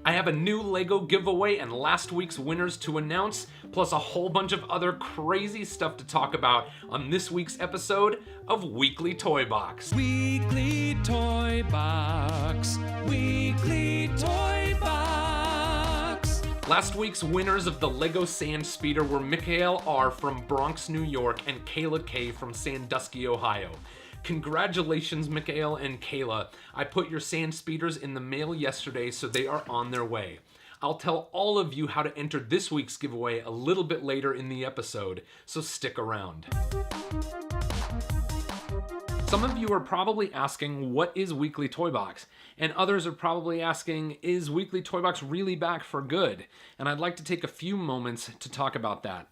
I have a new Lego giveaway and last week's winners to announce, plus a whole bunch of other crazy stuff to talk about on this week's episode of Weekly Toy Box. Weekly Toy Box. Weekly Toy Box. Last week's winners of the Lego Sand Speeder were Mikhail R. from Bronx, New York, and Kayla K. from Sandusky, Ohio. Congratulations, Mikhail and Kayla. I put your sand speeders in the mail yesterday, so they are on their way. I'll tell all of you how to enter this week's giveaway a little bit later in the episode, so stick around. Some of you are probably asking, what is Weekly Toy Box? And others are probably asking, is Weekly Toy Box really back for good? And I'd like to take a few moments to talk about that.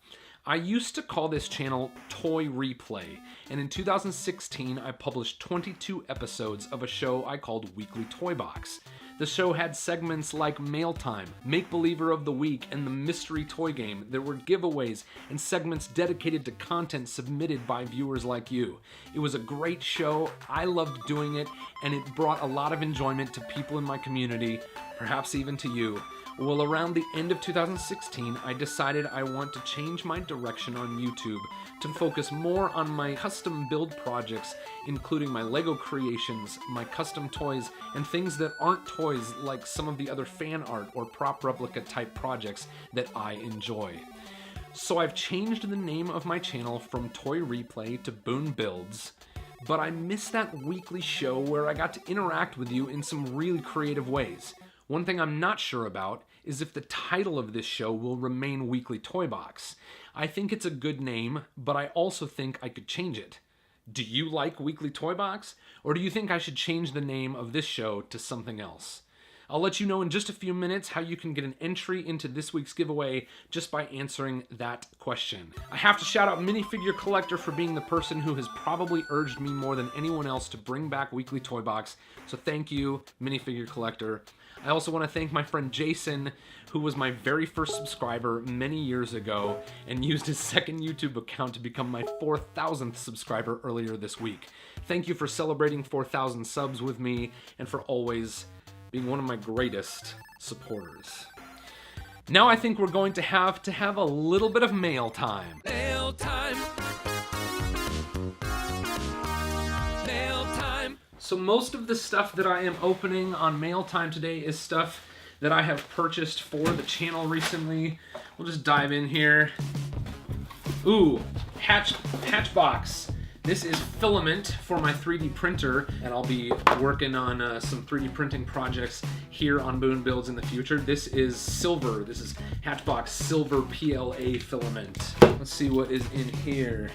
I used to call this channel Toy Replay, and in 2016 I published 22 episodes of a show I called Weekly Toy Box. The show had segments like Mail Time, Make Believer of the Week, and the Mystery Toy Game. There were giveaways and segments dedicated to content submitted by viewers like you. It was a great show, I loved doing it, and it brought a lot of enjoyment to people in my community, perhaps even to you. Well, around the end of 2016, I decided I want to change my direction on YouTube to focus more on my custom build projects, including my Lego creations, my custom toys, and things that aren't toys like some of the other fan art or prop replica type projects that I enjoy. So I've changed the name of my channel from Toy Replay to Boone Builds, but I miss that weekly show where I got to interact with you in some really creative ways. One thing I'm not sure about is if the title of this show will remain Weekly Toy Box. I think it's a good name, but I also think I could change it. Do you like Weekly Toy Box? Or do you think I should change the name of this show to something else? I'll let you know in just a few minutes how you can get an entry into this week's giveaway just by answering that question. I have to shout out Minifigure Collector for being the person who has probably urged me more than anyone else to bring back Weekly Toy Box, so thank you, Minifigure Collector. I also want to thank my friend Jason, who was my very first subscriber many years ago and used his second YouTube account to become my 4,000th subscriber earlier this week. Thank you for celebrating 4,000 subs with me and for always being one of my greatest supporters. Now I think we're going to have a little bit of mail time. Mail time. Mail time. So most of the stuff that I am opening on mail time today is stuff that I have purchased for the channel recently. We'll just dive in here. Ooh, Hatchbox. This is filament for my 3D printer, and I'll be working on some 3D printing projects here on Boone Builds in the future. This is silver. This is Hatchbox silver PLA filament. Let's see what is in here.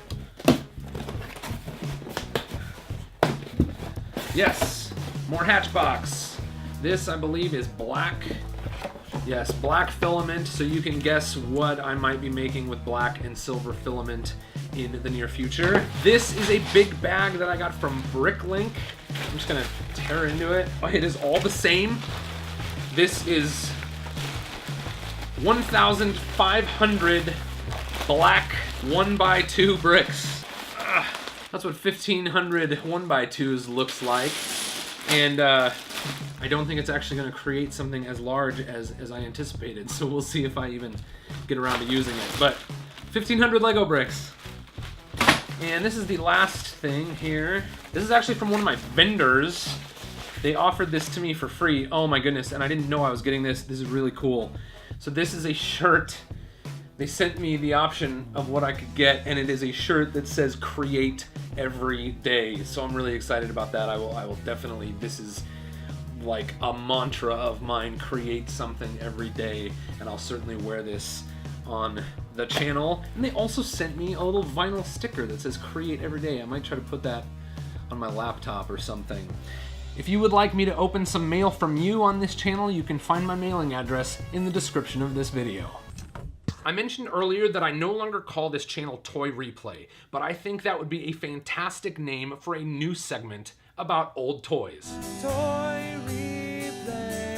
Yes, more Hatchbox. This, I believe, is black. Yes, black filament, so you can guess what I might be making with black and silver filament in the near future. This is a big bag that I got from Bricklink. I'm just gonna tear into it. Oh, it is all the same. This is 1,500 black 1x2 bricks. That's what 1,500 1x2s looks like. And I don't think it's actually going to create something as large as I anticipated, so we'll see if I even get around to using it. But 1,500 Lego bricks. And this is the last thing here. This is actually from one of my vendors. They offered this to me for free. Oh my goodness, and I didn't know I was getting this. This is really cool. So this is a shirt. They sent me the option of what I could get, and it is a shirt that says create every day. So I'm really excited about that. I will definitely, this is like a mantra of mine, create something every day, and I'll certainly wear this on the channel. And they also sent me a little vinyl sticker that says create every day. I might try to put that on my laptop or something. If you would like me to open some mail from you on this channel, you can find my mailing address in the description of this video. I mentioned earlier that I no longer call this channel Toy Replay, but I think that would be a fantastic name for a new segment about old toys. Toy Replay.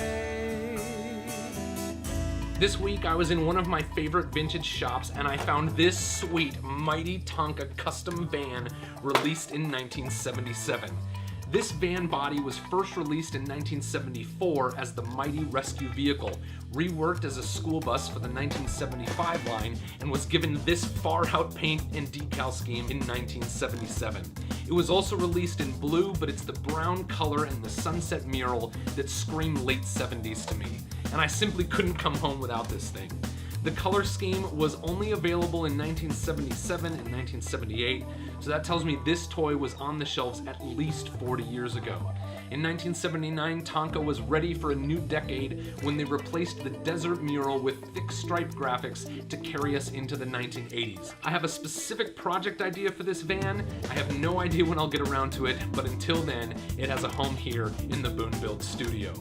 This week I was in one of my favorite vintage shops and I found this sweet Mighty Tonka custom van released in 1977. This van body was first released in 1974 as the Mighty Rescue Vehicle, reworked as a school bus for the 1975 line, and was given this far-out paint and decal scheme in 1977. It was also released in blue, but it's the brown color and the sunset mural that scream late 70s to me, and I simply couldn't come home without this thing. The color scheme was only available in 1977 and 1978, so that tells me this toy was on the shelves at least 40 years ago. In 1979, Tonka was ready for a new decade when they replaced the desert mural with thick striped graphics to carry us into the 1980s. I have a specific project idea for this van. I have no idea when I'll get around to it, but until then, it has a home here in the Boone Builds studio.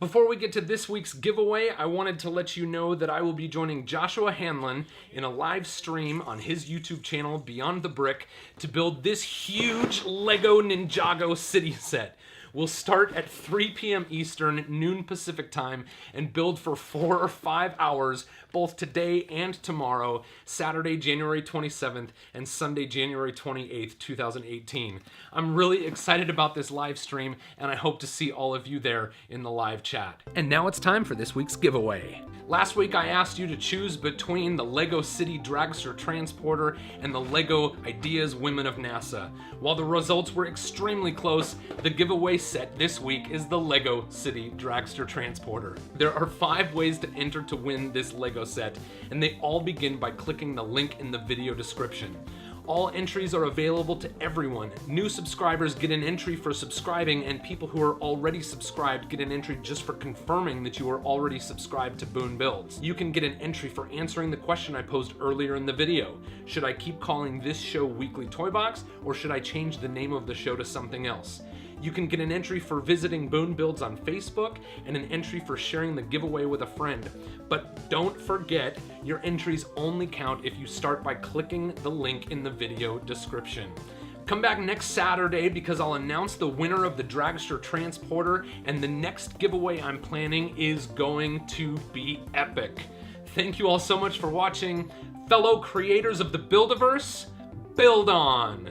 Before we get to this week's giveaway, I wanted to let you know that I will be joining Joshua Hanlon in a live stream on his YouTube channel, Beyond the Brick, to build this huge Lego Ninjago city set. We'll start at 3 p.m. Eastern, noon Pacific time, and build for 4 or 5 hours, both today and tomorrow, Saturday, January 27th, and Sunday, January 28th, 2018. I'm really excited about this live stream, and I hope to see all of you there in the live chat. And now it's time for this week's giveaway. Last week I asked you to choose between the Lego City Dragster Transporter and the Lego Ideas Women of NASA. While the results were extremely close, the giveaway set this week is the Lego City Dragster Transporter. There are 5 ways to enter to win this Lego set, and they all begin by clicking the link in the video description. All entries are available to everyone. New subscribers get an entry for subscribing, and people who are already subscribed get an entry just for confirming that you are already subscribed to Boone Builds. You can get an entry for answering the question I posed earlier in the video. Should I keep calling this show Weekly Toy Box, or should I change the name of the show to something else? You can get an entry for visiting Boone Builds on Facebook and an entry for sharing the giveaway with a friend. But don't forget, your entries only count if you start by clicking the link in the video description. Come back next Saturday because I'll announce the winner of the Dragster Transporter, and the next giveaway I'm planning is going to be epic. Thank you all so much for watching. Fellow creators of the Buildiverse, build on!